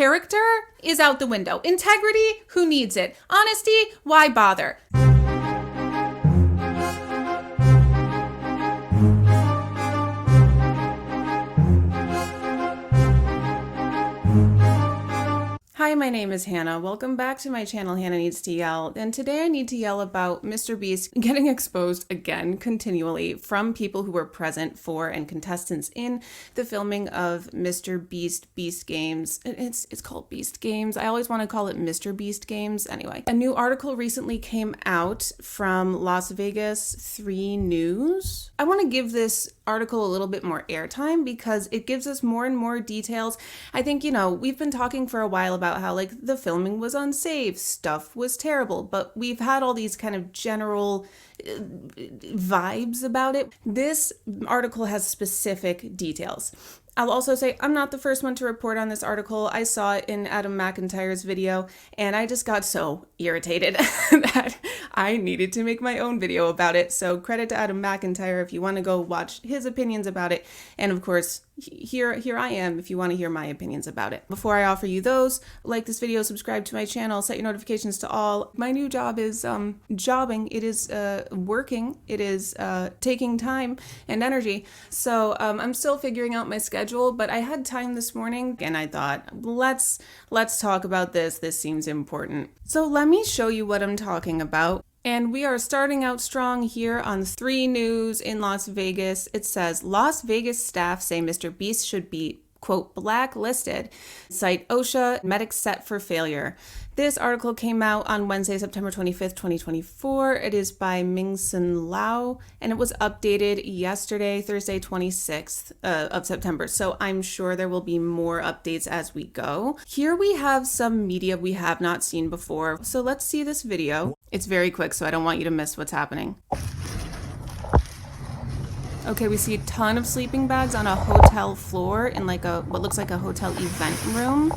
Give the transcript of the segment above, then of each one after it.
Character is out the window. Integrity, who needs it? Honesty, why bother? Hi, my name is Hannah. Welcome back to my channel, Hannah Needs to Yell. And today I need to yell about MrBeast getting exposed again continually from people who were present for and contestants in the filming of MrBeast Beast Games. It's called Beast Games. I always want to call it MrBeast Games. Anyway, a new article recently came out from Las Vegas 3 News. I want to give this article a little bit more airtime because it gives us more and more details. I think, we've been talking for a while about how the filming was unsafe, stuff was terrible, but we've had all these kind of general vibes about it. This article has specific details. I'll also say I'm not the first one to report on this article. I saw it in Adam McIntyre's video and I just got so irritated that I needed to make my own video about it. So credit to Adam McIntyre if you want to go watch his opinions about it. And of course, here I am if you want to hear my opinions about it. Before I offer you those, like this video, subscribe to my channel, set your notifications to all. My new job is jobbing. It is working. It is taking time and energy. So I'm still figuring out my schedule, but I had time this morning and I thought, let's talk about this. This seems important. So let me show you what I'm talking about. And we are starting out strong here on 3 News in Las Vegas. It says, Las Vegas staff say MrBeast should be, quote, blacklisted. Cite OSHA, medics set for failure. This article came out on Wednesday, September 25th, 2024. It is by Mingsun Lau, and it was updated yesterday, Thursday, 26th of September. So I'm sure there will be more updates as we go. Here we have some media we have not seen before. So let's see this video. It's very quick, so I don't want you to miss what's happening. Okay, we see a ton of sleeping bags on a hotel floor in what looks like a hotel event room.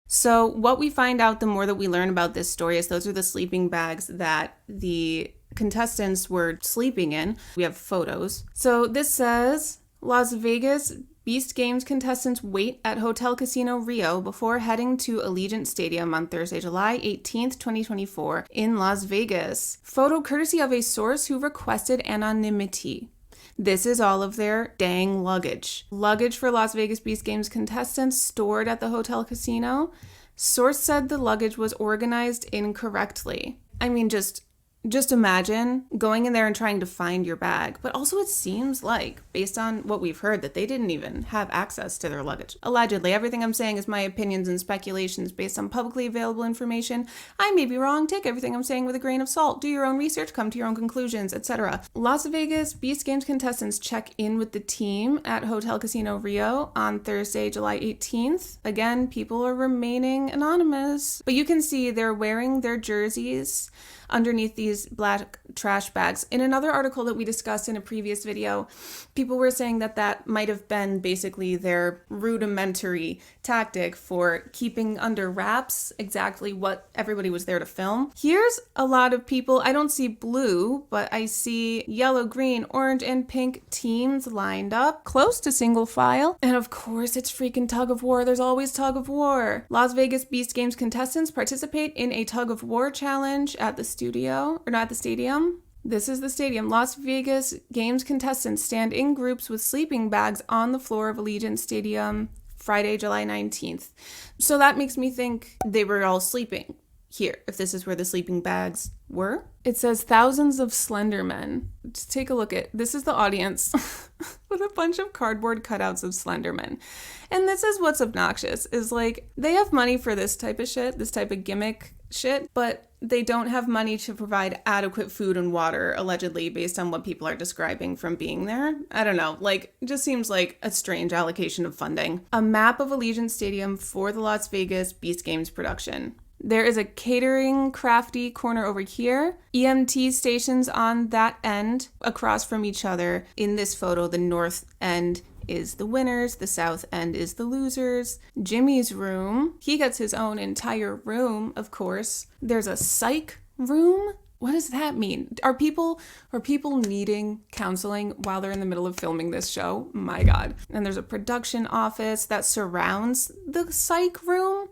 So what we find out the more that we learn about this story is those are the sleeping bags that the contestants were sleeping in. We have photos. So this says, Las Vegas Beast Games contestants wait at Hotel Casino Rio before heading to Allegiant Stadium on Thursday, July 18th, 2024 in Las Vegas. Photo courtesy of a source who requested anonymity. This is all of their dang luggage. Luggage for Las Vegas Beast Games contestants stored at the hotel casino. Source said the luggage was organized incorrectly. I mean, just imagine going in there and trying to find your bag. But also it seems like, based on what we've heard, that they didn't even have access to their luggage. Allegedly, everything I'm saying is my opinions and speculations based on publicly available information. I may be wrong. Take everything I'm saying with a grain of salt. Do your own research, come to your own conclusions, etc. Las Vegas Beast Games contestants check in with the team at Hotel Casino Rio on Thursday, July 18th. Again, people are remaining anonymous. But you can see they're wearing their jerseys underneath these black trash bags. In another article that we discussed in a previous video, people were saying that might have been basically their rudimentary tactic for keeping under wraps exactly what everybody was there to film. Here's a lot of people. I don't see blue, but I see yellow, green, orange, and pink teams lined up close to single file. And of course, it's freaking tug of war. There's always tug of war. Las Vegas Beast Games contestants participate in a tug of war challenge at the studio, or not the stadium. This is the stadium. Las Vegas Games contestants stand in groups with sleeping bags on the floor of Allegiant Stadium Friday, July 19th. So that makes me think they were all sleeping here, if this is where the sleeping bags were. It says thousands of slender men. Just take a look at, this is the audience with a bunch of cardboard cutouts of slender men. And this is what's obnoxious, is they have money for this type of shit, this type of gimmick shit, but they don't have money to provide adequate food and water, allegedly, based on what people are describing from being there. I don't know, it just seems like a strange allocation of funding. A map of Allegiant Stadium for the Las Vegas Beast Games production. There is a catering crafty corner over here. EMT stations on that end across from each other. In this photo, the north end is the winners, the south end is the losers. Jimmy's room, he gets his own entire room, of course. There's a psych room. What does that mean? Are people needing counseling while they're in the middle of filming this show? My God. And there's a production office that surrounds the psych room.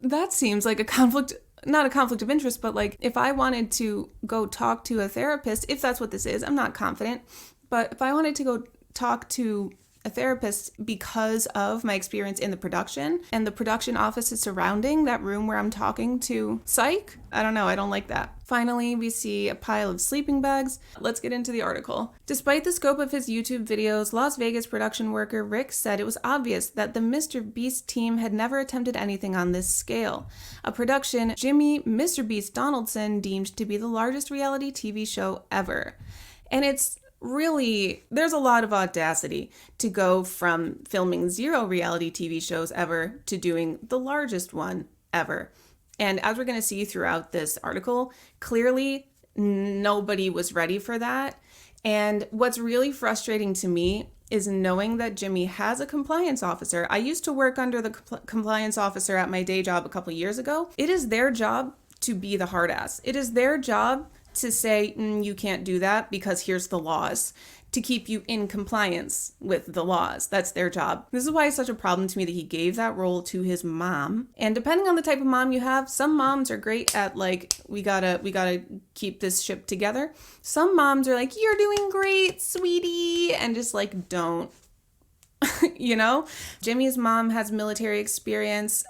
That seems like a conflict, not a conflict of interest, but like if I wanted to go talk to a therapist, if that's what this is, I'm not confident, but if I wanted to go talk to a therapist because of my experience in the production and the production office is surrounding that room where I'm talking to psych, I don't know, I don't like that. Finally, we see a pile of sleeping bags. Let's get into the article. Despite the scope of his YouTube videos, Las Vegas production worker Rick said it was obvious that the MrBeast team had never attempted anything on this scale. A production Jimmy MrBeast Donaldson deemed to be the largest reality TV show ever. And it's really, there's a lot of audacity to go from filming 0 reality TV shows ever to doing the largest one ever. And as we're going to see throughout this article, clearly nobody was ready for that. And what's really frustrating to me is knowing that Jimmy has a compliance officer. I used to work under the compliance officer at my day job a couple years ago. It is their job to be the hard ass. It is their job to say, you can't do that because here's the laws, to keep you in compliance with the laws. That's their job. This is why it's such a problem to me that he gave that role to his mom. And depending on the type of mom you have, some moms are great at like, we gotta keep this ship together. Some moms are like, you're doing great, sweetie, and just like, don't. You know, Jimmy's mom has military experience,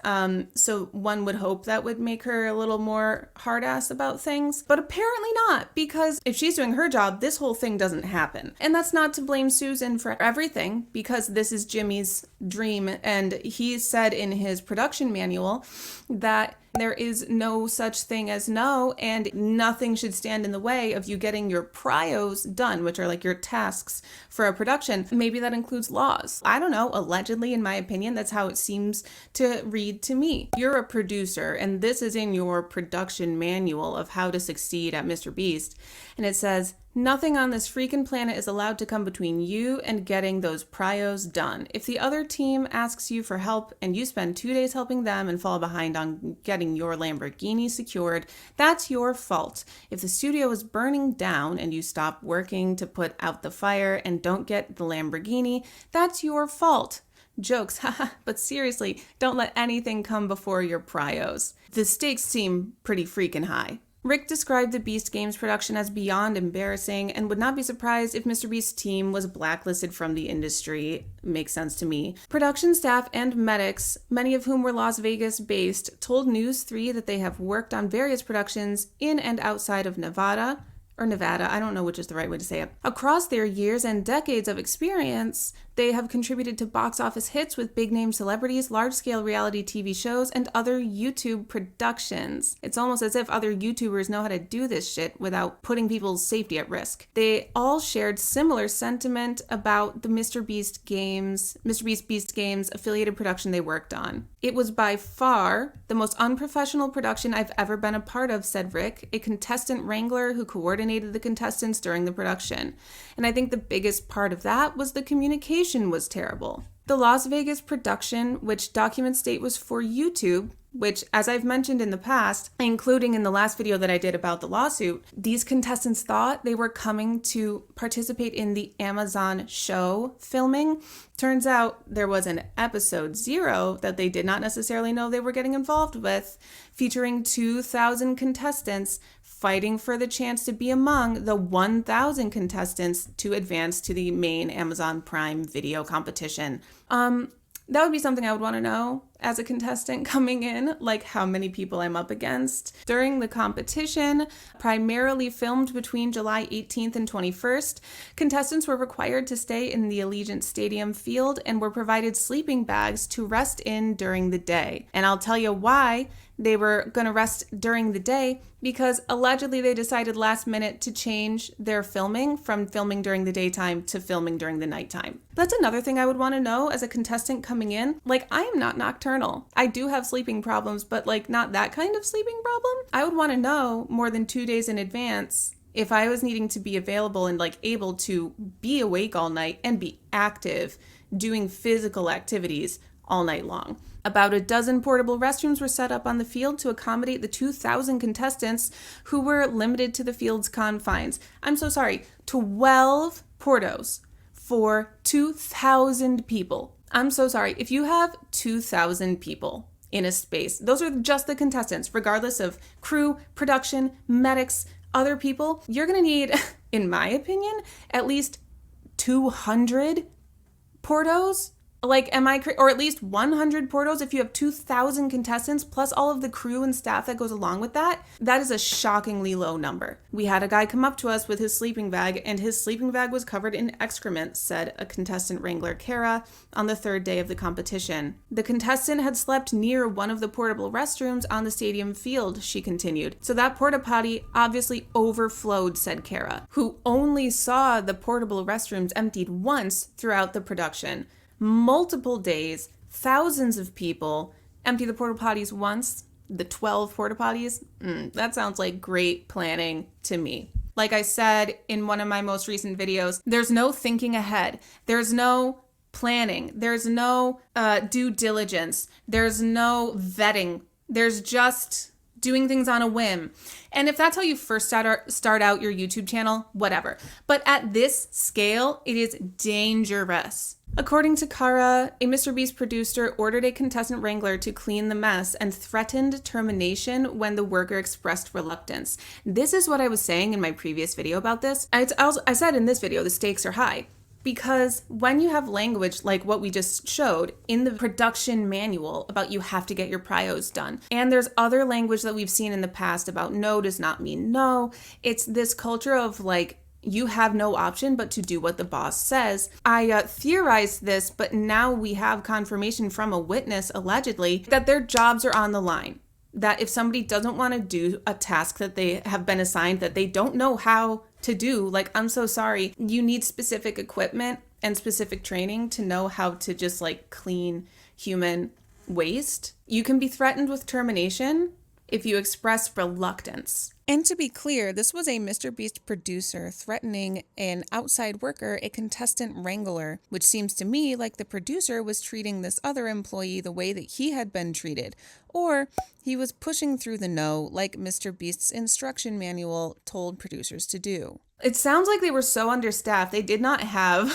so one would hope that would make her a little more hard-ass about things, but apparently not, because if she's doing her job, this whole thing doesn't happen. And that's not to blame Susan for everything, because this is Jimmy's dream, and he said in his production manual that there is no such thing as no, and nothing should stand in the way of you getting your prios done, which are like your tasks for a production. Maybe that includes laws. I don't know. Allegedly, in my opinion, that's how it seems to read to me. You're a producer, and this is in your production manual of how to succeed at MrBeast. And it says, nothing on this freaking planet is allowed to come between you and getting those prios done. If the other team asks you for help and you spend 2 days helping them and fall behind on getting your Lamborghini secured, that's your fault. If the studio is burning down and you stop working to put out the fire and don't get the Lamborghini, that's your fault. Jokes, haha, but seriously, don't let anything come before your prios. The stakes seem pretty freaking high. Rick described the Beast Games production as beyond embarrassing and would not be surprised if MrBeast's team was blacklisted from the industry. Makes sense to me. Production staff and medics, many of whom were Las Vegas based, told News 3 that they have worked on various productions in and outside of Nevada, I don't know which is the right way to say it. Across their years and decades of experience, they have contributed to box office hits with big-name celebrities, large-scale reality TV shows, and other YouTube productions. It's almost as if other YouTubers know how to do this shit without putting people's safety at risk. They all shared similar sentiment about the MrBeast Beast Games affiliated production they worked on. It was by far the most unprofessional production I've ever been a part of, said Rick, a contestant wrangler who coordinated the contestants during the production. And I think the biggest part of that was the communication was terrible. The Las Vegas production, which documents state was for YouTube, which, as I've mentioned in the past, including in the last video that I did about the lawsuit, these contestants thought they were coming to participate in the Amazon show filming. Turns out there was an episode 0 that they did not necessarily know they were getting involved with, featuring 2,000 contestants fighting for the chance to be among the 1,000 contestants to advance to the main Amazon Prime Video competition. That would be something I would want to know as a contestant coming in, like how many people I'm up against. During the competition, primarily filmed between July 18th and 21st, contestants were required to stay in the Allegiant Stadium field and were provided sleeping bags to rest in during the day. And I'll tell you why they were going to rest during the day, because allegedly they decided last minute to change their filming from filming during the daytime to filming during the nighttime. That's another thing I would want to know as a contestant coming in. Like, I am not nocturnal. I do have sleeping problems, but like not that kind of sleeping problem. I would want to know more than 2 days in advance if I was needing to be available and like able to be awake all night and be active doing physical activities all night long. About a dozen portable restrooms were set up on the field to accommodate the 2,000 contestants who were limited to the field's confines. I'm so sorry, 12 portos for 2,000 people. I'm so sorry. If you have 2,000 people in a space, those are just the contestants, regardless of crew, production, medics, other people, you're going to need, in my opinion, at least 200 portos. Like, or at least 100 portos if you have 2,000 contestants, plus all of the crew and staff that goes along with that. That is a shockingly low number. We had a guy come up to us with his sleeping bag, and his sleeping bag was covered in excrement, said a contestant wrangler, Kara, on the third day of the competition. The contestant had slept near one of the portable restrooms on the stadium field, she continued. So that porta potty obviously overflowed, said Kara, who only saw the portable restrooms emptied once throughout the production. Multiple days, thousands of people, empty the porta potties once, the 12 porta potties. That sounds like great planning to me. Like I said in one of my most recent videos, there's no thinking ahead. There's no planning. There's no due diligence. There's no vetting. There's just doing things on a whim. And if that's how you first start out your YouTube channel, whatever. But at this scale, it is dangerous. According to Kara, a MrBeast producer ordered a contestant wrangler to clean the mess and threatened termination when the worker expressed reluctance. This is what I was saying in my previous video about this. I said in this video, the stakes are high. Because when you have language like what we just showed in the production manual about you have to get your pryos done, and there's other language that we've seen in the past about no does not mean no, it's this culture of like, you have no option but to do what the boss says. I theorized this, but now we have confirmation from a witness, allegedly, that their jobs are on the line. That if somebody doesn't want to do a task that they have been assigned that they don't know how to do, like, I'm so sorry, you need specific equipment and specific training to know how to just like clean human waste. You can be threatened with termination if you express reluctance. And to be clear, this was a MrBeast producer threatening an outside worker, a contestant wrangler, which seems to me like the producer was treating this other employee the way that he had been treated, or he was pushing through the no like MrBeast's instruction manual told producers to do. It sounds like they were so understaffed, they did not have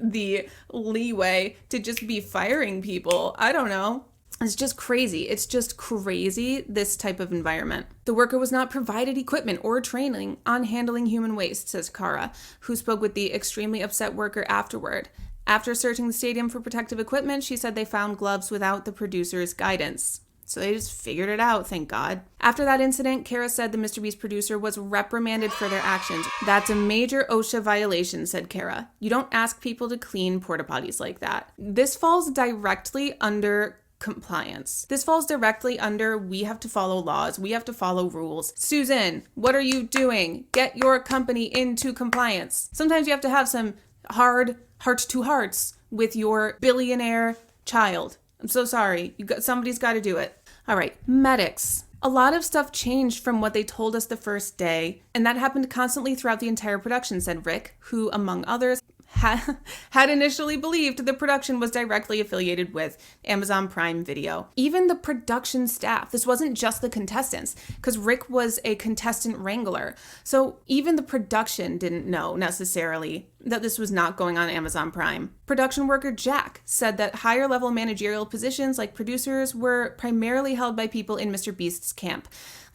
the leeway to just be firing people. I don't know. It's just crazy. It's just crazy, this type of environment. The worker was not provided equipment or training on handling human waste, says Kara, who spoke with the extremely upset worker afterward. After searching the stadium for protective equipment, she said they found gloves without the producer's guidance. So they just figured it out, thank God. After that incident, Kara said the MrBeast producer was reprimanded for their actions. That's a major OSHA violation, said Kara. You don't ask people to clean porta potties like that. This falls directly under compliance. This falls directly under we have to follow laws, we have to follow rules. Susan, what are you doing? Get your company into compliance. Sometimes you have to have some hard heart-to-hearts with your billionaire child. I'm so sorry. Somebody's got to do it. All right, medics. A lot of stuff changed from what they told us the first day, and that happened constantly throughout the entire production, said Rick, who, among others, had initially believed the production was directly affiliated with Amazon Prime Video. Even the production staff, this wasn't just the contestants, because Rick was a contestant wrangler. So even the production didn't know necessarily that this was not going on Amazon Prime. Production worker Jack said that higher level managerial positions like producers were primarily held by people in MrBeast's camp.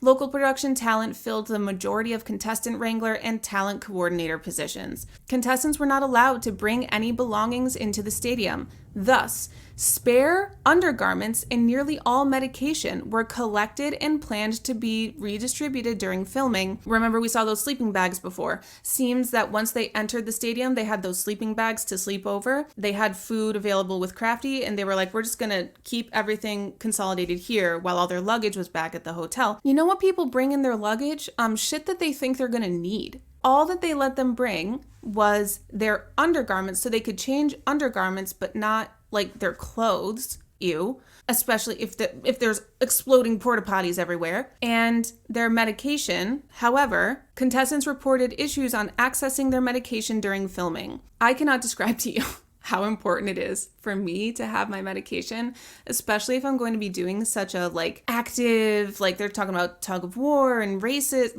Local production talent filled the majority of contestant wrangler and talent coordinator positions. Contestants were not allowed to bring any belongings into the stadium. Thus, spare undergarments and nearly all medication were collected and planned to be redistributed during filming. Remember, we saw those sleeping bags before. Seems that once they entered the stadium, they had those sleeping bags to sleep over. They had food available with Crafty, and they were like, we're just gonna keep everything consolidated here while all their luggage was back at the hotel. You know what people bring in their luggage? Shit that they think they're gonna need. All that they let them bring was their undergarments so they could change undergarments, but not like their clothes. Ew. Especially if there's exploding porta potties everywhere. And their medication. However, contestants reported issues on accessing their medication during filming. I cannot describe to you how important it is for me to have my medication, especially if I'm going to be doing such a active, they're talking about tug of war and races,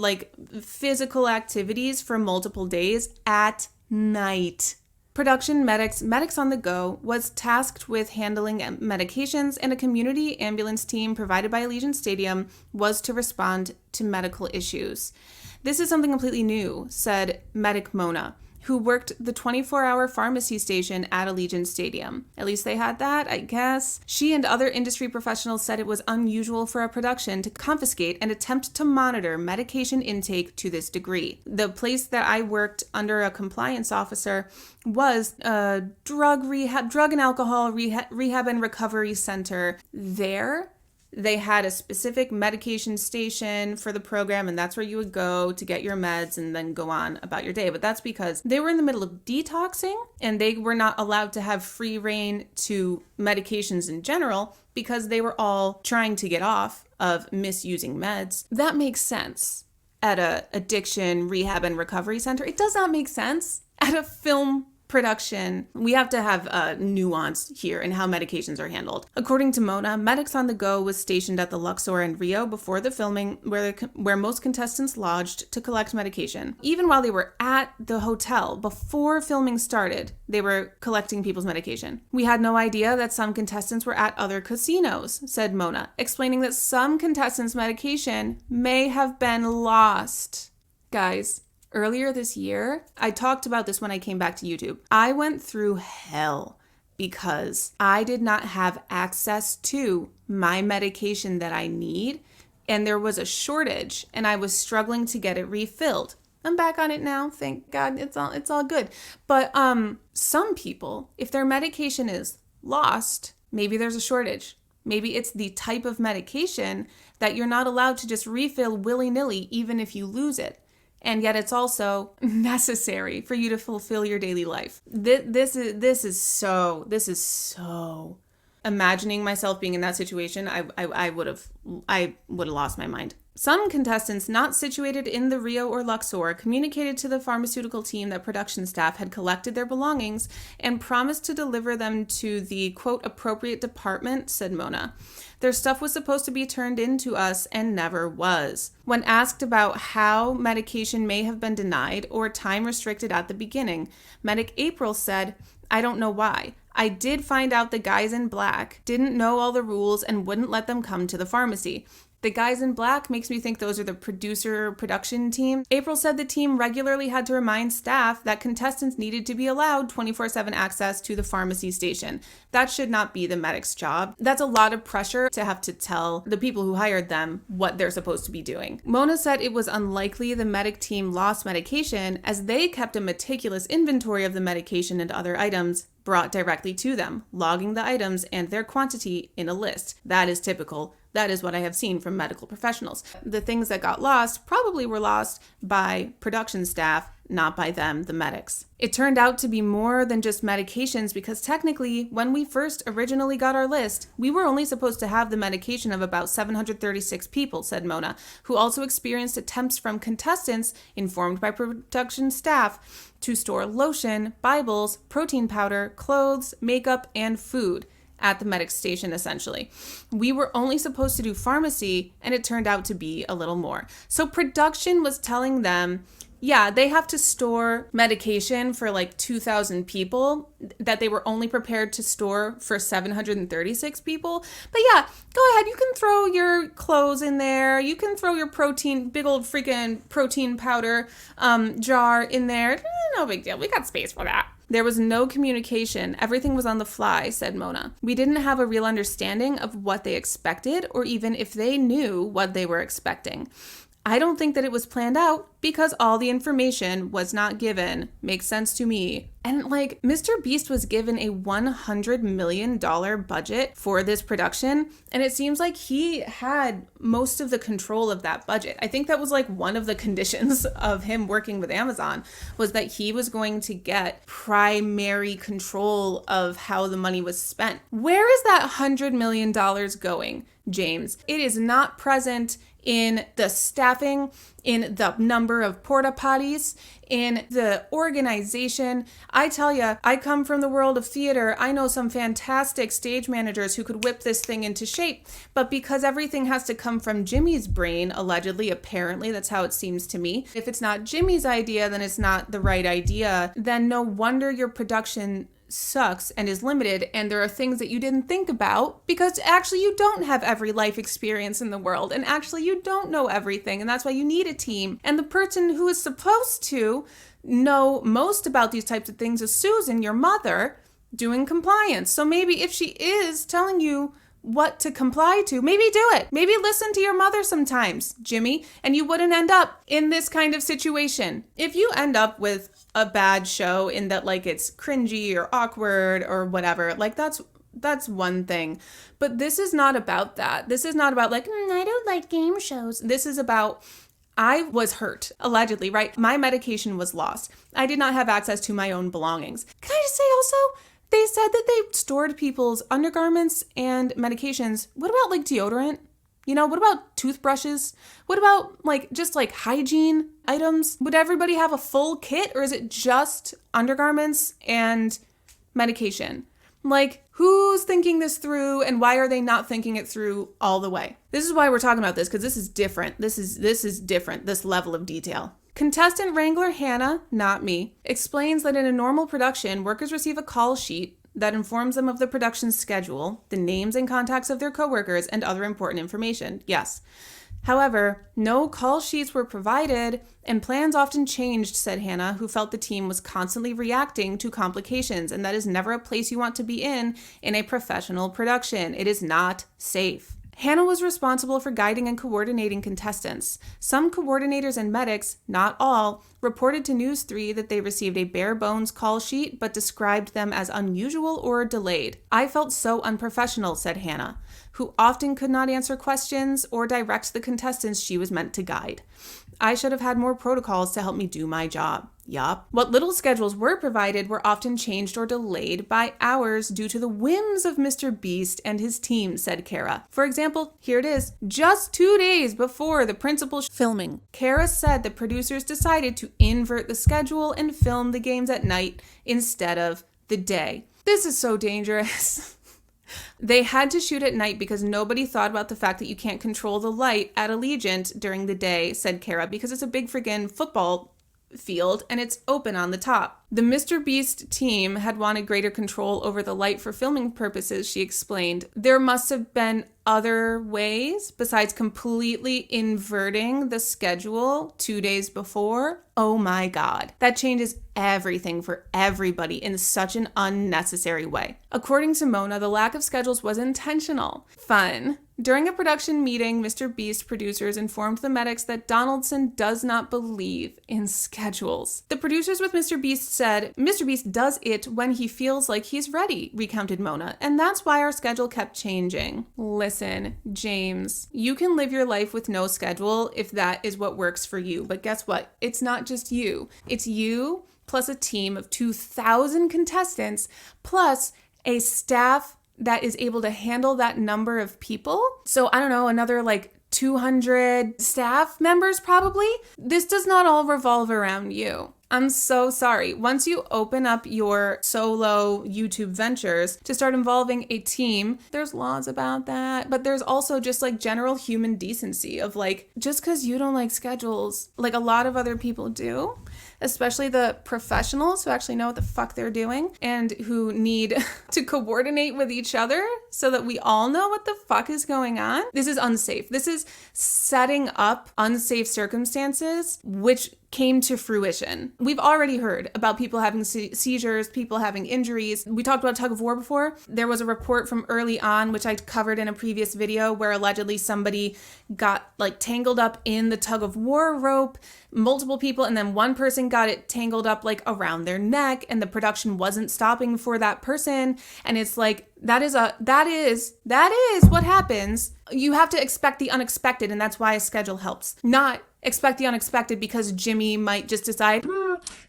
physical activities for multiple days at night. Production Medics on the Go was tasked with handling medications, and a community ambulance team provided by Allegiant Stadium was to respond to medical issues. This is something completely new, said Medic Mona, who worked the 24-hour pharmacy station at Allegiant Stadium. At least they had that, I guess. She and other industry professionals said it was unusual for a production to confiscate and attempt to monitor medication intake to this degree. The place that I worked under a compliance officer was a drug and alcohol rehab and recovery center. There, they had a specific medication station for the program, and that's where you would go to get your meds and then go on about your day. But that's because they were in the middle of detoxing, and they were not allowed to have free reign to medications in general because they were all trying to get off of misusing meds. That makes sense at a addiction rehab and recovery center. It does not make sense at a film production. We have to have nuance here in how medications are handled. According to Mona, Medics on the Go was stationed at the Luxor in Rio before the filming, where most contestants lodged to collect medication. Even while they were at the hotel before filming started, they were collecting people's medication. We had no idea that some contestants were at other casinos, said Mona, explaining that some contestants' medication may have been lost. Guys, earlier this year, I talked about this when I came back to YouTube. I went through hell because I did not have access to my medication that I need, and there was a shortage, and I was struggling to get it refilled. I'm back on it now, thank God. It's all good. But some people, if their medication is lost, maybe there's a shortage. Maybe it's the type of medication that you're not allowed to just refill willy-nilly, even if you lose it. And yet it's also necessary for you to fulfill your daily life. This is so. Imagining myself being in that situation, I would have lost my mind. Some contestants not situated in the Rio or Luxor communicated to the pharmaceutical team that production staff had collected their belongings and promised to deliver them to the, quote, appropriate department, said Mona. Their stuff was supposed to be turned in to us and never was. When asked about how medication may have been denied or time restricted at the beginning, Medic April said, "I don't know why. I did find out the guys in black didn't know all the rules and wouldn't let them come to the pharmacy. The guys in black makes me think those are the production team." April said the team regularly had to remind staff that contestants needed to be allowed 24/7 access to the pharmacy station. That should not be the medic's job. That's a lot of pressure to have to tell the people who hired them what they're supposed to be doing. Mona said it was unlikely the medic team lost medication as they kept a meticulous inventory of the medication and other items brought directly to them, logging the items and their quantity in a list. That is typical. That is what I have seen from medical professionals. The things that got lost probably were lost by production staff, not by them, the medics. It turned out to be more than just medications because technically, when we first originally got our list, we were only supposed to have the medication of about 736 people, said Mona, who also experienced attempts from contestants informed by production staff to store lotion, Bibles, protein powder, clothes, makeup, and food at the medic station, essentially. We were only supposed to do pharmacy, and it turned out to be a little more. So production was telling them, yeah, they have to store medication for 2,000 people that they were only prepared to store for 736 people. But yeah, go ahead. You can throw your clothes in there. You can throw your big old freaking protein powder jar in there. No big deal. We got space for that. There was no communication. Everything was on the fly, said Mona. We didn't have a real understanding of what they expected or even if they knew what they were expecting. I don't think that it was planned out because all the information was not given. Makes sense to me. And MrBeast was given a $100 million budget for this production, and it seems like he had most of the control of that budget. I think that was one of the conditions of him working with Amazon was that he was going to get primary control of how the money was spent. Where is that $100 million going, James? It is not present in the staffing in the number of porta potties, in the organization. I tell you, I come from the world of theater. I know some fantastic stage managers who could whip this thing into shape. But because everything has to come from Jimmy's brain, allegedly, apparently, that's how it seems to me. If it's not Jimmy's idea, then it's not the right idea. Then no wonder your production sucks and is limited, and there are things that you didn't think about because actually you don't have every life experience in the world, and actually you don't know everything, and that's why you need a team. And the person who is supposed to know most about these types of things is Susan, your mother, doing compliance. So maybe if she is telling you what to comply to, maybe do it. Maybe listen to your mother sometimes, Jimmy, and you wouldn't end up in this kind of situation. If you end up with a bad show in that like it's cringy or awkward or whatever, like that's one thing. But this is not about that. This is not about like, I don't like game shows. This is about, I was hurt, allegedly, right? My medication was lost. I did not have access to my own belongings. Can I just say also, they said that they stored people's undergarments and medications. What about like deodorant? You know, what about toothbrushes? What about like just like hygiene items? Would everybody have a full kit, or is it just undergarments and medication? Like, who's thinking this through, and why are they not thinking it through all the way? This is why we're talking about this, because this is different. This is different, this level of detail. Contestant wrangler Hannah, not me, explains that in a normal production, workers receive a call sheet that informs them of the production schedule, the names and contacts of their coworkers, and other important information. Yes. However, no call sheets were provided, and plans often changed, said Hannah, who felt the team was constantly reacting to complications, and that is never a place you want to be in a professional production. It is not safe. Hannah was responsible for guiding and coordinating contestants. Some coordinators and medics, not all, reported to News 3 that they received a bare-bones call sheet but described them as unusual or delayed. I felt so unprofessional, said Hannah, who often could not answer questions or direct the contestants she was meant to guide. I should have had more protocols to help me do my job. Yup. What little schedules were provided were often changed or delayed by hours due to the whims of MrBeast and his team, said Kara. For example, here it is. Just 2 days before the principal filming, Kara said the producers decided to invert the schedule and film the games at night instead of the day. This is so dangerous. They had to shoot at night because nobody thought about the fact that you can't control the light at Allegiant during the day, said Kara, because it's a big friggin' football field and it's open on the top. The MrBeast team had wanted greater control over the light for filming purposes, she explained. There must have been other ways besides completely inverting the schedule 2 days before. Oh my God. That changes everything for everybody in such an unnecessary way. According to Mona, the lack of schedules was intentional. Fun. During a production meeting, MrBeast producers informed the medics that Donaldson does not believe in schedules. The producers with MrBeast said, MrBeast does it when he feels like he's ready, recounted Mona, and that's why our schedule kept changing. Listen, James, you can live your life with no schedule if that is what works for you, but guess what? It's not just you. It's you plus a team of 2,000 contestants plus a staff that is able to handle that number of people. So I don't know, another like 200 staff members probably. This does not all revolve around you. I'm so sorry. Once you open up your solo YouTube ventures to start involving a team, there's laws about that, but there's also just like general human decency of like, just because you don't like schedules, like a lot of other people do, especially the professionals who actually know what the fuck they're doing and who need to coordinate with each other so that we all know what the fuck is going on. This is unsafe. This is setting up unsafe circumstances, which came to fruition. We've already heard about people having seizures, people having injuries. We talked about tug of war before. There was a report from early on, which I covered in a previous video, where allegedly somebody got like tangled up in the tug of war rope, multiple people, and then one person got it tangled up like around their neck, and the production wasn't stopping for that person. And it's like, that is what happens. You have to expect the unexpected, and that's why a schedule helps. Not expect the unexpected because Jimmy might just decide,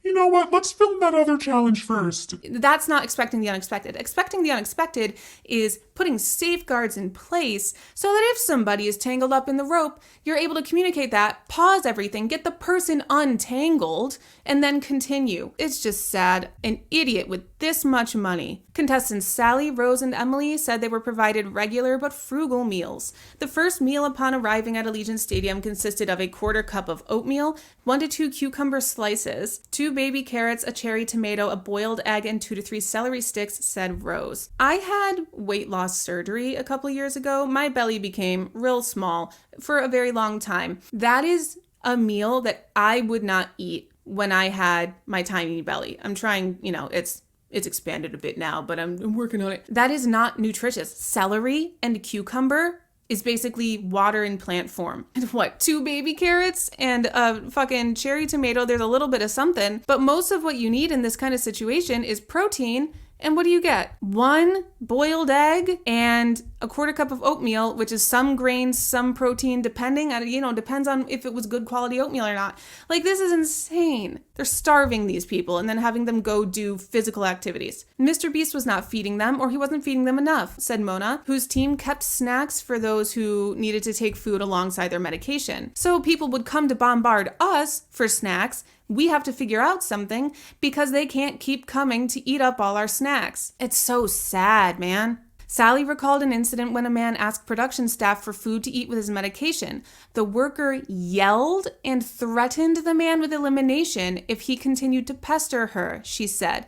You know what? Let's film that other challenge first. That's not expecting the unexpected. Expecting the unexpected is putting safeguards in place so that if somebody is tangled up in the rope, you're able to communicate that, pause everything, get the person untangled, and then continue. It's just sad. An idiot with this much money. Contestants Sally, Rose, and Emily said they were provided regular but frugal meals. The first meal upon arriving at Allegiant Stadium consisted of a quarter cup of oatmeal, 1 to 2 cucumber slices, 2 baby carrots, a cherry tomato, a boiled egg, and 2 to 3 celery sticks, said Rose. I had weight loss surgery a couple years ago. My belly became real small for a very long time. That is a meal that I would not eat when I had my tiny belly. I'm trying, it's expanded a bit now, but I'm working on it. That is not nutritious. Celery and cucumber is basically water in plant form. And 2 baby carrots and a fucking cherry tomato. There's a little bit of something, but most of what you need in this kind of situation is protein. And what do you get? 1 boiled egg and a quarter cup of oatmeal, which is some grains, some protein, depending on, depends on if it was good quality oatmeal or not. Like, this is insane. They're starving these people and then having them go do physical activities. MrBeast was not feeding them, or he wasn't feeding them enough, said Mona, whose team kept snacks for those who needed to take food alongside their medication. So people would come to bombard us for snacks. We have to figure out something because they can't keep coming to eat up all our snacks. It's so sad, man. Sally recalled an incident when a man asked production staff for food to eat with his medication. The worker yelled and threatened the man with elimination if he continued to pester her, she said.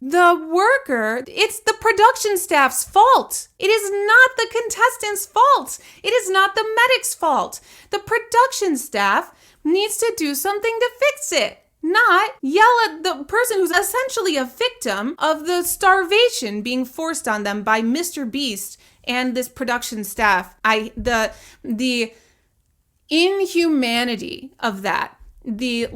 The worker, it's the production staff's fault. It is not the contestants' fault. It is not the medic's fault. The production staff needs to do something to fix it, not yell at the person who's essentially a victim of the starvation being forced on them by MrBeast and this production staff. The inhumanity of that, the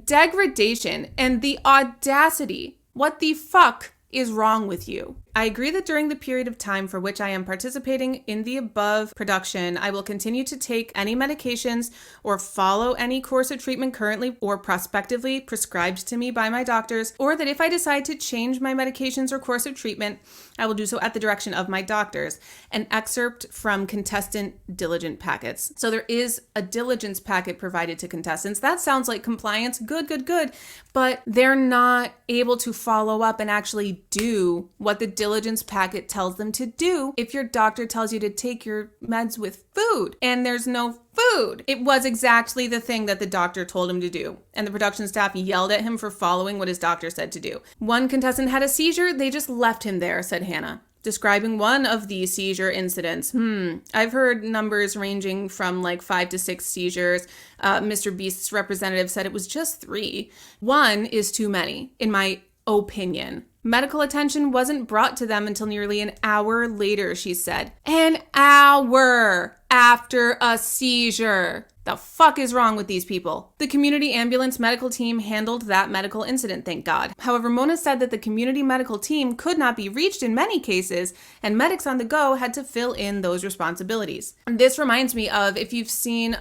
degradation and the audacity. What the fuck is wrong with you? I agree that during the period of time for which I am participating in the above production, I will continue to take any medications or follow any course of treatment currently or prospectively prescribed to me by my doctors, or that if I decide to change my medications or course of treatment, I will do so at the direction of my doctors. An excerpt from contestant diligence packets. So there is a diligence packet provided to contestants. That sounds like compliance. Good. But they're not able to follow up and actually do what the diligence packet tells them to do if your doctor tells you to take your meds with food and there's no food. It was exactly the thing that the doctor told him to do, and the production staff yelled at him for following what his doctor said to do. One contestant had a seizure. They just left him there, said Hannah, describing one of the seizure incidents. I've heard numbers ranging from 5 to 6 seizures. MrBeast's representative said it was just 3. 1 is too many, in my opinion. Medical attention wasn't brought to them until nearly an hour later, she said. An hour after a seizure. The fuck is wrong with these people? The community ambulance medical team handled that medical incident, thank God. However, Mona said that the community medical team could not be reached in many cases, and medics on the go had to fill in those responsibilities. This reminds me of, if you've seen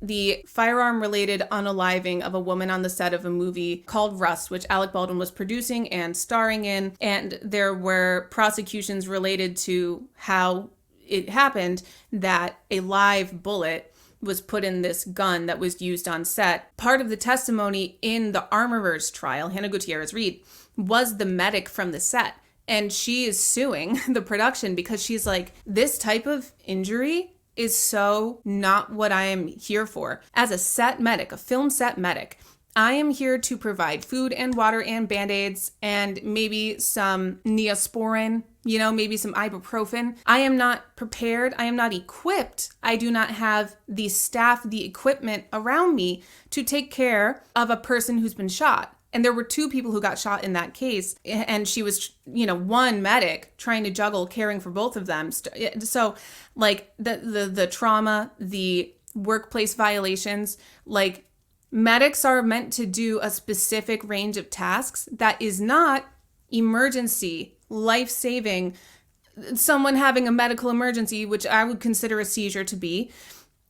the firearm-related unaliving of a woman on the set of a movie called Rust, which Alec Baldwin was producing and starring in, and there were prosecutions related to how it happened that a live bullet was put in this gun that was used on set. Part of the testimony in the armorer's trial, Hannah Gutierrez-Reed, was the medic from the set. And she is suing the production because she's like, this type of injury is so not what I am here for. As a set medic, a film set medic, I am here to provide food and water and Band-Aids and maybe some Neosporin, maybe some ibuprofen. I am not prepared. I am not equipped. I do not have the staff, the equipment around me to take care of a person who's been shot. And there were 2 people who got shot in that case. And she was, one medic trying to juggle caring for both of them. So the trauma, the workplace violations, medics are meant to do a specific range of tasks that is not emergency, life-saving, someone having a medical emergency, which I would consider a seizure to be.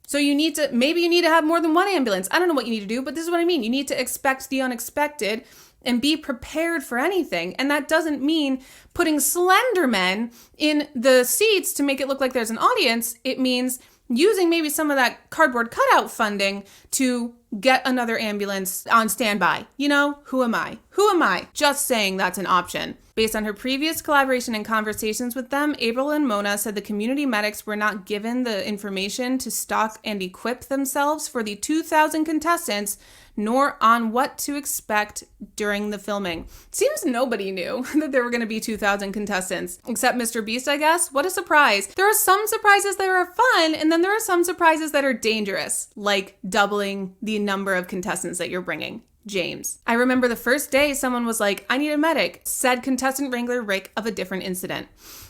So maybe you need to have more than one ambulance. I don't know what you need to do, but this is what I mean. You need to expect the unexpected and be prepared for anything. And that doesn't mean putting slender men in the seats to make it look like there's an audience. It means using maybe some of that cardboard cutout funding to get another ambulance on standby. Who am I? Who am I? Just saying that's an option. Based on her previous collaboration and conversations with them, April and Mona said the community medics were not given the information to stock and equip themselves for the 2,000 contestants, nor on what to expect during the filming. Seems nobody knew that there were going to be 2,000 contestants, except MrBeast, I guess. What a surprise. There are some surprises that are fun, and then there are some surprises that are dangerous, like doubling the number of contestants that you're bringing. James. I remember the first day someone was like, I need a medic, said contestant wrangler Rick of a different incident.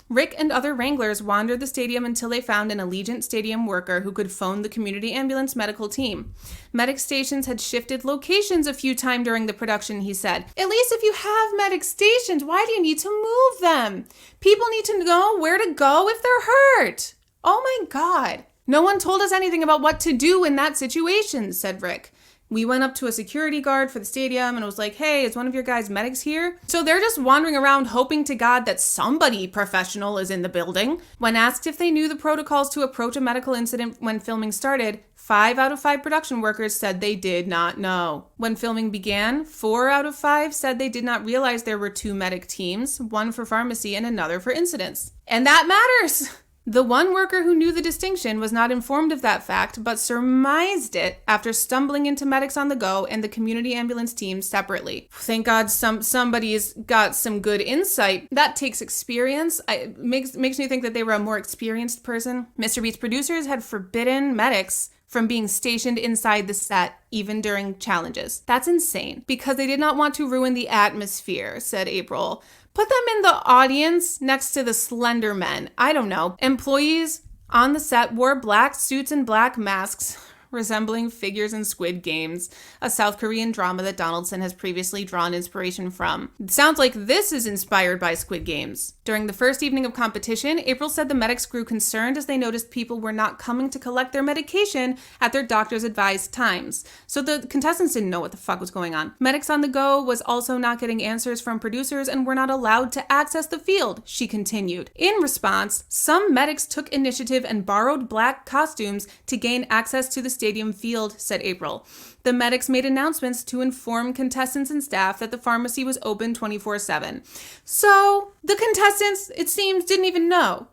Rick and other wranglers wandered the stadium until they found an Allegiant Stadium worker who could phone the community ambulance medical team. Medic stations had shifted locations a few times during the production, he said. At least if you have medic stations, why do you need to move them? People need to know where to go if they're hurt. Oh my God. No one told us anything about what to do in that situation, said Rick. We went up to a security guard for the stadium and it was like, hey, is one of your guys medics here? So they're just wandering around hoping to God that somebody professional is in the building. When asked if they knew the protocols to approach a medical incident when filming started, 5 out of 5 production workers said they did not know. When filming began, 4 out of 5 said they did not realize there were 2 medic teams, one for pharmacy and another for incidents. And that matters! The one worker who knew the distinction was not informed of that fact, but surmised it after stumbling into medics on the go and the community ambulance team separately. Thank God somebody's got some good insight. That takes experience. It makes me think that they were a more experienced person. MrBeast producers had forbidden medics from being stationed inside the set, even during challenges. That's insane, because they did not want to ruin the atmosphere, said April. Put them in the audience next to the slender men. I don't know. Employees on the set wore black suits and black masks, resembling figures in Squid Games, a South Korean drama that Donaldson has previously drawn inspiration from. It sounds like this is inspired by Squid Games. During the first evening of competition, April said the medics grew concerned as they noticed people were not coming to collect their medication at their doctor's advised times. So the contestants didn't know what the fuck was going on. Medics on the Go was also not getting answers from producers and were not allowed to access the field, she continued. In response, some medics took initiative and borrowed black costumes to gain access to the stadium field, said April. The medics made announcements to inform contestants and staff that the pharmacy was open 24/7. So the contestants, it seems, didn't even know.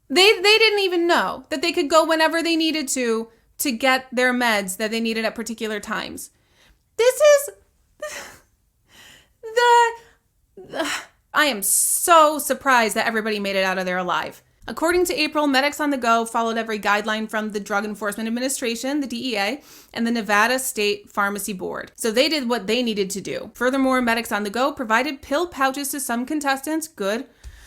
They didn't even know that they could go whenever they needed to get their meds that they needed at particular times. This is I am so surprised that everybody made it out of there alive. According to April, medics on the go followed every guideline from the Drug Enforcement Administration, the DEA, and the Nevada State Pharmacy Board. So they did what they needed to do. Furthermore, medics on the go provided pill pouches to some contestants. Good.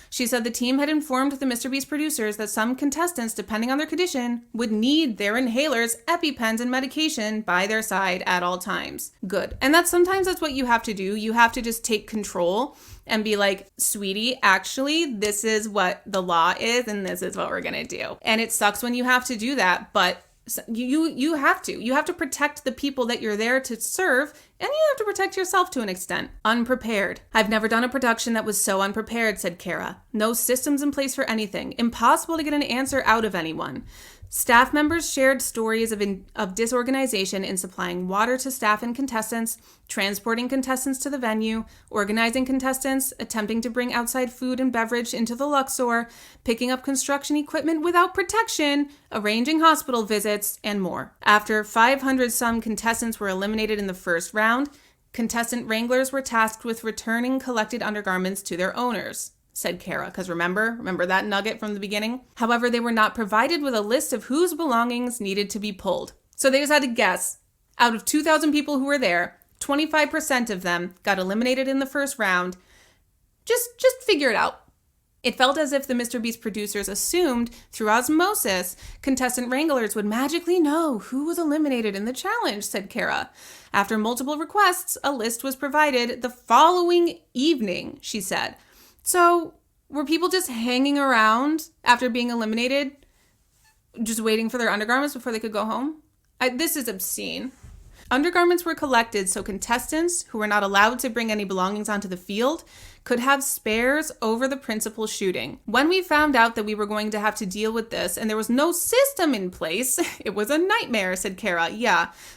She said the team had informed the MrBeast producers that some contestants, depending on their condition, would need their inhalers, EpiPens, and medication by their side at all times. Good. And sometimes that's what you have to do. You have to just take control and be like, sweetie, actually, this is what the law is and this is what we're going to do. And it sucks when you have to do that, but you have to. You have to protect the people that you're there to serve, and you have to protect yourself to an extent. Unprepared. I've never done a production that was so unprepared, said Kara. No systems in place for anything. Impossible to get an answer out of anyone. Staff members shared stories of disorganization in supplying water to staff and contestants, transporting contestants to the venue, organizing contestants, attempting to bring outside food and beverage into the Luxor, picking up construction equipment without protection, arranging hospital visits, and more. After 500-some contestants were eliminated in the first round, contestant wranglers were tasked with returning collected undergarments to their owners, said Kara, because remember that nugget from the beginning? However, they were not provided with a list of whose belongings needed to be pulled. So they just had to guess. Out of 2,000 people who were there, 25% of them got eliminated in the first round. Just figure it out. It felt as if the MrBeast producers assumed, through osmosis, contestant wranglers would magically know who was eliminated in the challenge, said Kara. After multiple requests, a list was provided the following evening, she said. So, were people just hanging around after being eliminated? just waiting for their undergarments before they could go home. This is obscene. Undergarments were collected so contestants, who were not allowed to bring any belongings onto the field, could have spares over the principal shooting. When we found out that we were going to have to deal with this and there was no system in place, it was a nightmare, said Kara,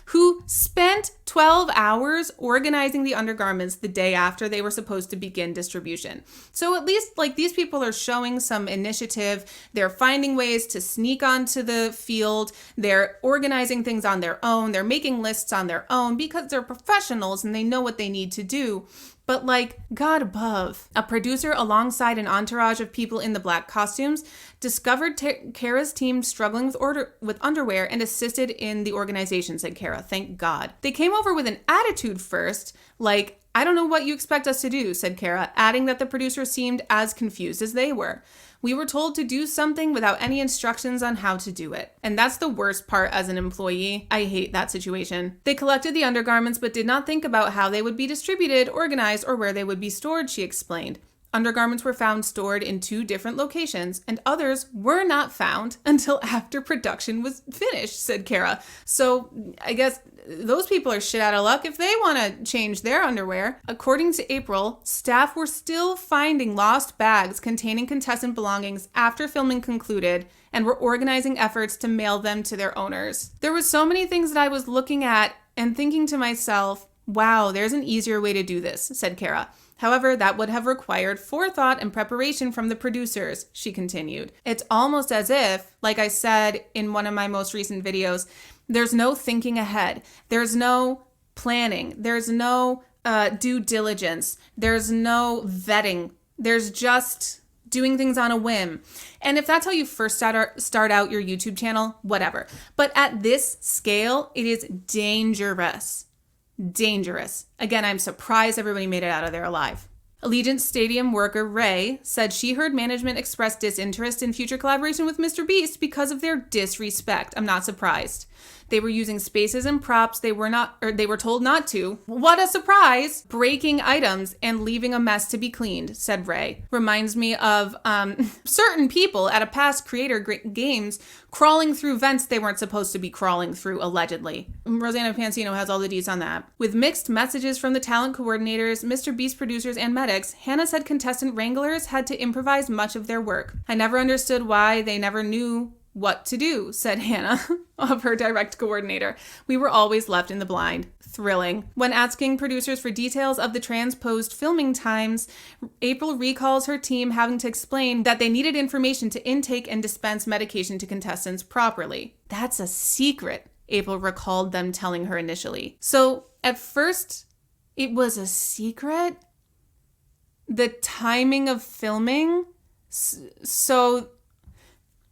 who spent 12 hours organizing the undergarments the day after they were supposed to begin distribution. So at least these people are showing some initiative. They're finding ways to sneak onto the field. They're organizing things on their own. They're making lists on their own because they're professionals and they know what they need to do. But God above, a producer alongside an entourage of people in the black costumes discovered Kara's team struggling with underwear and assisted in the organization, said Kara. Thank God. They came over with an attitude first, I don't know what you expect us to do, said Kara, adding that the producer seemed as confused as they were. We were told to do something without any instructions on how to do it. And that's the worst part as an employee. I hate that situation. They collected the undergarments but did not think about how they would be distributed, organized, or where they would be stored, she explained. Undergarments were found stored in 2 different locations, and others were not found until after production was finished, said Kara. So I guess those people are shit out of luck if they want to change their underwear. According to April, staff were still finding lost bags containing contestant belongings after filming concluded and were organizing efforts to mail them to their owners. There were so many things that I was looking at and thinking to myself, wow, there's an easier way to do this, said Kara. However, that would have required forethought and preparation from the producers, she continued. It's almost as if, like I said in one of my most recent videos, there's no thinking ahead. There's no planning. There's no due diligence. There's no vetting. There's just doing things on a whim. And if that's how you first start out your YouTube channel, whatever. But at this scale, it is dangerous. Dangerous. Again, I'm surprised everybody made it out of there alive. Allegiant Stadium worker Ray said she heard management express disinterest in future collaboration with MrBeast because of their disrespect. I'm not surprised. They were using spaces and props they were told not to. What a surprise! Breaking items and leaving a mess to be cleaned, said Ray. Reminds me of certain people at a past Creator Games crawling through vents they weren't supposed to be crawling through, allegedly. Rosanna Pansino has all the deets on that. With mixed messages from the talent coordinators, MrBeast producers, and medics, Hannah said contestant wranglers had to improvise much of their work. I never understood why they never knew what to do, said Hannah, of her direct coordinator. We were always left in the blind. Thrilling. When asking producers for details of the transposed filming times, April recalls her team having to explain that they needed information to intake and dispense medication to contestants properly. That's a secret, April recalled them telling her initially. So at first, it was a secret? The timing of filming? So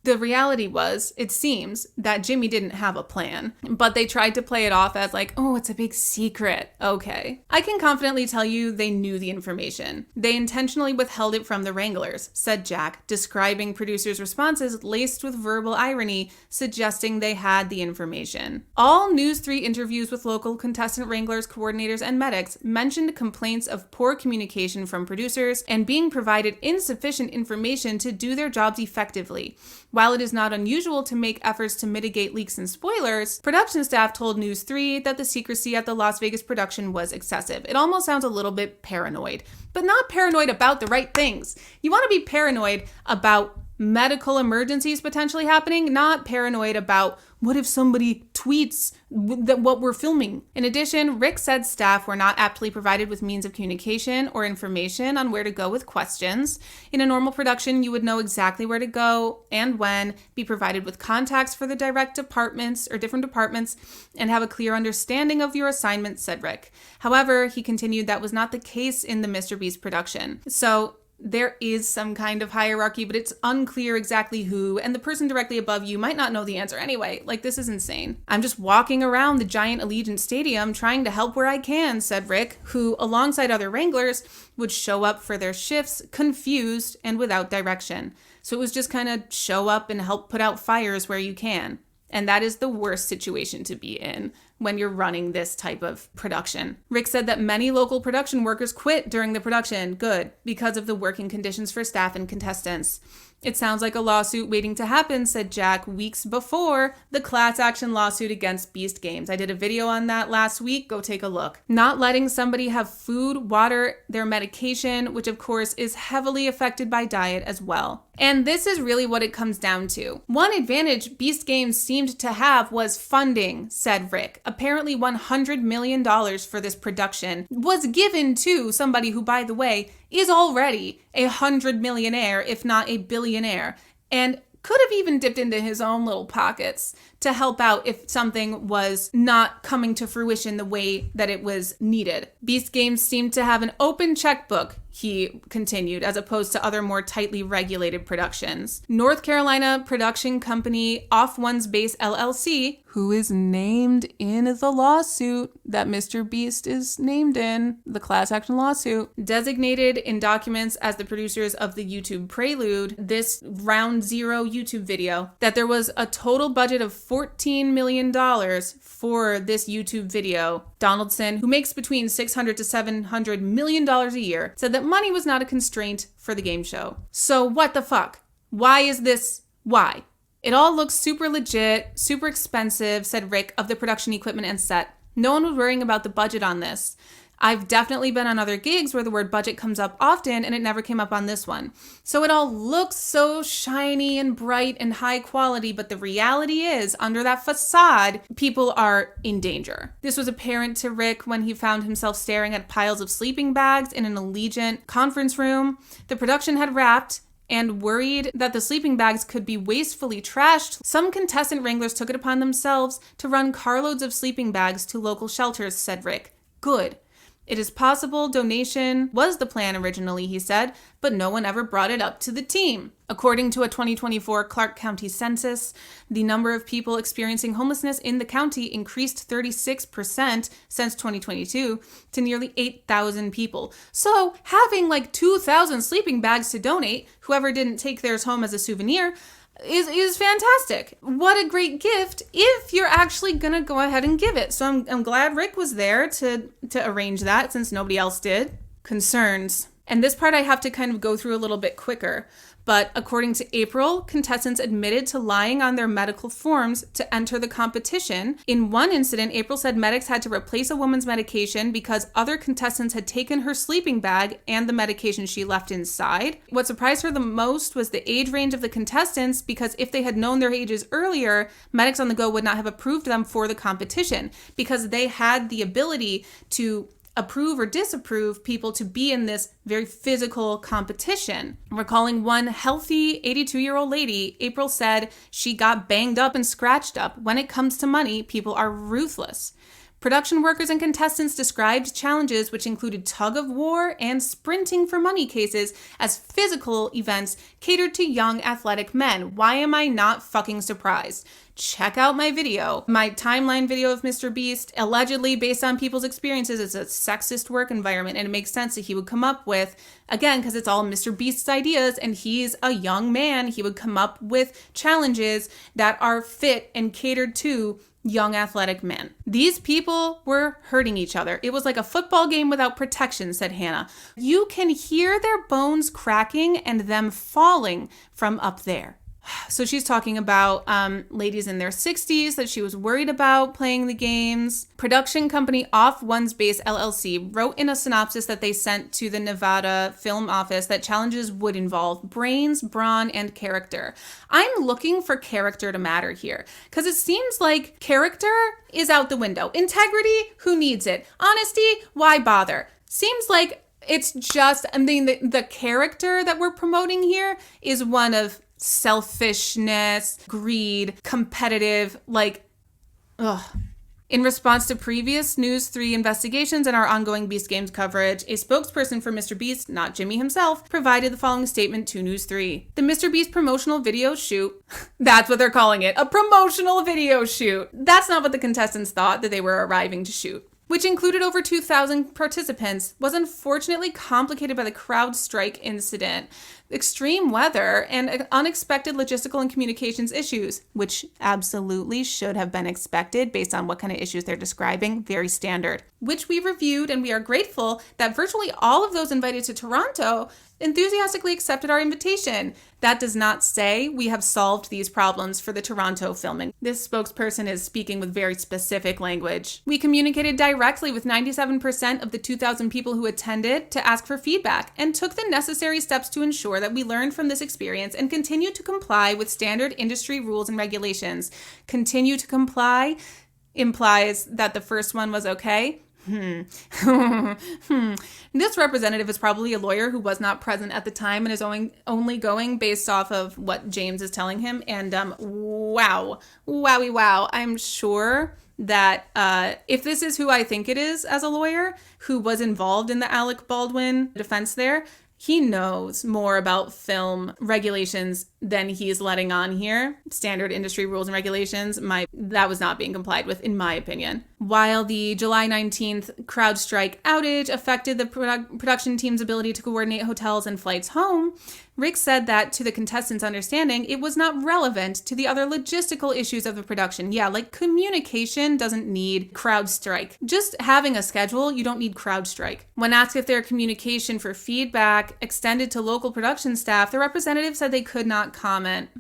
the reality was, it seems, that Jimmy didn't have a plan, but they tried to play it off as oh, it's a big secret. Okay. I can confidently tell you they knew the information. They intentionally withheld it from the Wranglers, said Jack, describing producers' responses laced with verbal irony, suggesting they had the information. All News 3 interviews with local contestant Wranglers, coordinators, and medics mentioned complaints of poor communication from producers and being provided insufficient information to do their jobs effectively. While it is not unusual to make efforts to mitigate leaks and spoilers, production staff told News 3 that the secrecy at the Las Vegas production was excessive. It almost sounds a little bit paranoid, but not paranoid about the right things. You want to be paranoid about medical emergencies potentially happening, not paranoid about what if somebody tweets what we're filming. In addition, Rick said staff were not aptly provided with means of communication or information on where to go with questions. In a normal production, you would know exactly where to go and when, be provided with contacts for the direct departments or different departments, and have a clear understanding of your assignment, said Rick. However, he continued that was not the case in the MrBeast production. So there is some kind of hierarchy, but it's unclear exactly who, and the person directly above you might not know the answer anyway. This is insane. I'm just walking around the giant Allegiant Stadium trying to help where I can, said Rick, who, alongside other Wranglers, would show up for their shifts confused and without direction. So it was just kind of show up and help put out fires where you can. And that is the worst situation to be in when you're running this type of production. Rick said that many local production workers quit during the production, because of the working conditions for staff and contestants. It sounds like a lawsuit waiting to happen, said Jack weeks before the class action lawsuit against Beast Games. I did a video on that last week. Go take a look. Not letting somebody have food, water, their medication, which of course is heavily affected by diet as well. And this is really what it comes down to. One advantage Beast Games seemed to have was funding, said Rick. Apparently $100 million for this production was given to somebody who, by the way, is already a 100 millionaire, if not a billionaire, and could have even dipped into his own little pockets to help out if something was not coming to fruition the way that it was needed. Beast Games seemed to have an open checkbook, he continued, as opposed to other more tightly regulated productions. North Carolina production company Off One's Base LLC, who is named in the lawsuit that MrBeast is named in, the class action lawsuit, designated in documents as the producers of the YouTube Prelude, this Round Zero YouTube video, that there was a total budget of $14 million for this YouTube video. Donaldson, who makes between $600 to $700 million a year, said that money was not a constraint for the game show. So what the fuck? Why is this? Why? It all looks super legit, super expensive, said Rick of the production equipment and set. No one was worrying about the budget on this. I've definitely been on other gigs where the word budget comes up often and it never came up on this one. So it all looks so shiny and bright and high quality, but the reality is, under that facade, people are in danger. This was apparent to Rick when he found himself staring at piles of sleeping bags in an Allegiant conference room. The production had wrapped, and worried that the sleeping bags could be wastefully trashed, some contestant wranglers took it upon themselves to run carloads of sleeping bags to local shelters, said Rick. Good. It is possible donation was the plan originally, he said, but no one ever brought it up to the team. According to a 2024 Clark County census, the number of people experiencing homelessness in the county increased 36% since 2022 to nearly 8,000 people. So having like 2,000 sleeping bags to donate, whoever didn't take theirs home as a souvenir, is fantastic. What a great gift if you're actually gonna go ahead and give it. So I'm glad Rick was there to arrange that since nobody else did. Concerns. And this part I have to kind of go through a little bit quicker. But according to April, contestants admitted to lying on their medical forms to enter the competition. In one incident, April said medics had to replace a woman's medication because other contestants had taken her sleeping bag and the medication she left inside. What surprised her the most was the age range of the contestants, because if they had known their ages earlier, medics on the go would not have approved them for the competition, because they had the ability to approve or disapprove people to be in this very physical competition. Recalling one healthy 82-year-old lady, April said she got banged up and scratched up. When it comes to money, people are ruthless. Production workers and contestants described challenges which included tug-of-war and sprinting for money cases as physical events catered to young athletic men. Why am I not fucking surprised? Check out my video, my timeline video of MrBeast. Allegedly, based on people's experiences, it's a sexist work environment, and it makes sense that he would come up with, again, because it's all MrBeast's ideas, and he's a young man, he would come up with challenges that are fit and catered to young athletic men. These people were hurting each other. It was like a football game without protection, said Hannah. You can hear their bones cracking and them falling from up there. So she's talking about ladies in their 60s that she was worried about playing the games. Production company Off One's Base LLC wrote in a synopsis that they sent to the Nevada Film Office that challenges would involve brains, brawn, and character. I'm looking for character to matter here, because it seems like character is out the window. Integrity, who needs it? Honesty, why bother? Seems like it's just, I mean, the character that we're promoting here is one of selfishness, greed, competitive, ugh. In response to previous News 3 investigations and our ongoing Beast Games coverage, a spokesperson for MrBeast, not Jimmy himself, provided the following statement to News 3. The MrBeast promotional video shoot, that's what they're calling it, a promotional video shoot. That's not what the contestants thought that they were arriving to shoot, which included over 2,000 participants, was unfortunately complicated by the CrowdStrike incident, extreme weather, and unexpected logistical and communications issues, which absolutely should have been expected based on what kind of issues they're describing, very standard, which we reviewed, and we are grateful that virtually all of those invited to Toronto enthusiastically accepted our invitation. That does not say we have solved these problems for the Toronto filming. This spokesperson is speaking with very specific language. We communicated directly with 97% of the 2,000 people who attended to ask for feedback and took the necessary steps to ensure that we learned from this experience and continue to comply with standard industry rules and regulations. Continue to comply implies that the first one was okay. This representative is probably a lawyer who was not present at the time and is only going based off of what James is telling him. And wow. I'm sure that if this is who I think it is as a lawyer who was involved in the Alec Baldwin defense there, he knows more about film regulations than he's letting on here. Standard industry rules and regulations, that was not being complied with, in my opinion. While the July 19th CrowdStrike outage affected the production team's ability to coordinate hotels and flights home, Rick said that, to the contestants' understanding, it was not relevant to the other logistical issues of the production. Yeah, like communication doesn't need CrowdStrike. Just having a schedule, you don't need CrowdStrike. When asked if their communication for feedback extended to local production staff, the representative said they could not comment.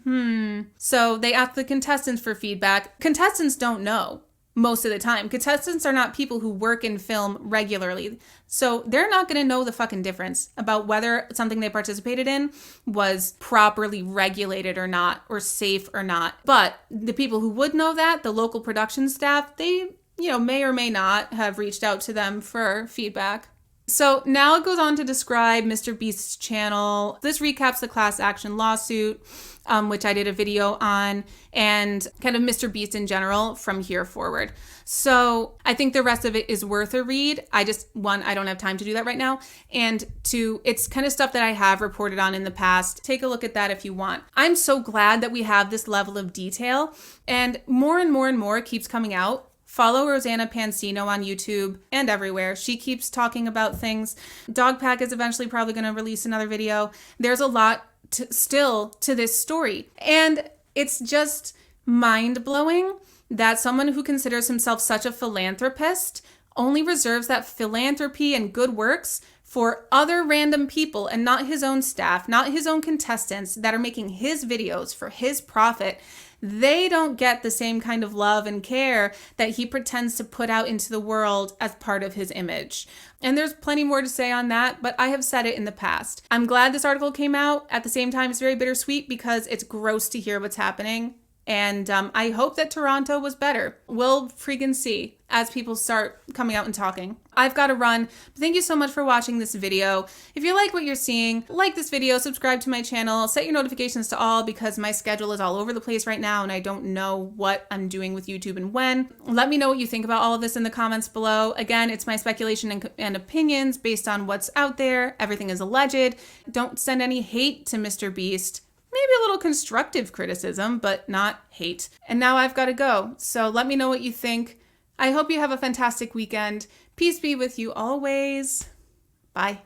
So they asked the contestants for feedback. Contestants don't know. Most of the time. Contestants are not people who work in film regularly. So they're not going to know the fucking difference about whether something they participated in was properly regulated or not, or safe or not. But the people who would know that, the local production staff, they, may or may not have reached out to them for feedback. So now it goes on to describe MrBeast's channel. This recaps the class action lawsuit, which I did a video on, and kind of MrBeast in general from here forward. So I think the rest of it is worth a read. I don't have time to do that right now. And two, it's kind of stuff that I have reported on in the past. Take a look at that if you want. I'm so glad that we have this level of detail, and more keeps coming out. Follow Rosanna Pansino on YouTube and everywhere. She keeps talking about things. Dogpack is eventually probably going to release another video. There's a lot still to this story. And it's just mind-blowing that someone who considers himself such a philanthropist only reserves that philanthropy and good works for other random people and not his own staff, not his own contestants that are making his videos for his profit. They don't get the same kind of love and care that he pretends to put out into the world as part of his image. And there's plenty more to say on that, but I have said it in the past. I'm glad this article came out. At the same time, it's very bittersweet because it's gross to hear what's happening. And I hope that Toronto was better. We'll freaking see as people start coming out and talking. I've got to run. Thank you so much for watching this video. If you like what you're seeing, like this video, subscribe to my channel, set your notifications to all because my schedule is all over the place right now and I don't know what I'm doing with YouTube and when. Let me know what you think about all of this in the comments below. Again, it's my speculation and opinions based on what's out there. Everything is alleged. Don't send any hate to MrBeast. Maybe a little constructive criticism, but not hate. And now I've got to go. So let me know what you think. I hope you have a fantastic weekend. Peace be with you always. Bye.